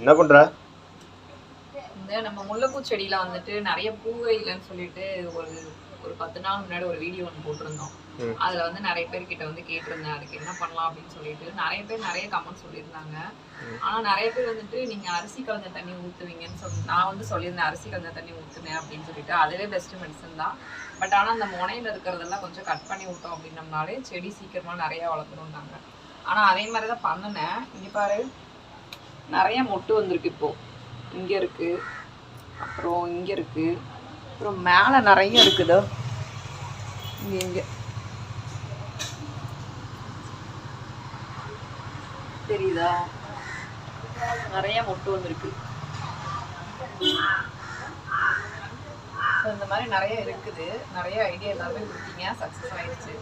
என்ன பண்ற? இந்த நம்ம முல்லைப்பூ செடியில வந்துட்டு நிறைய பூவே இல்லைன்னு சொல்லிட்டு ஒரு ஒரு 10 நாள் முன்னாடி ஒரு வீடியோ ஒன்று போட்டிருந்தோம். அதுல வந்து நிறைய பேர் கிட்ட வந்து கேட்டிருந்தேன் அதுக்கு என்ன பண்ணலாம் அப்படின்னு சொல்லிட்டு. நிறைய பேர் நிறைய கமெண்ட் சொல்லியிருந்தாங்க. ஆனா நிறைய பேர் வந்துட்டு நீங்க அரிசி கலந்த தண்ணி ஊத்துவீங்கன்னு சொல்லி நான் வந்து சொல்லியிருந்தேன் அரிசி கலந்த தண்ணி ஊத்துனேன் அப்படின்னு சொல்லிட்டு. அதுவே பெஸ்ட் மெடிசன் தான். பட் ஆனா அந்த முனையில இருக்கிறதெல்லாம் கொஞ்சம் கட் பண்ணி விட்டோம் அப்படின்னம்னாலே செடி சீக்கிரமா நிறைய வளர்த்துருந்தாங்க. ஆனா அதே மாதிரிதான் பண்ணினேன். இங்க பாரு, நிறைய மொட்டு வந்திருக்கு. இப்போ இங்க இருக்கு, அப்புறம் இங்க இருக்கு, அப்புறம் மேல நிறைய இருக்குதோ. இங்க இங்க தெரியுதா, நிறைய மொட்டு வந்திருக்கு. இந்த மாதிரி நிறைய இருக்குது. நிறைய ஐடியா எல்லாமே கொடுத்தீங்க, சக்ஸஸ் ஆயிடுச்சு.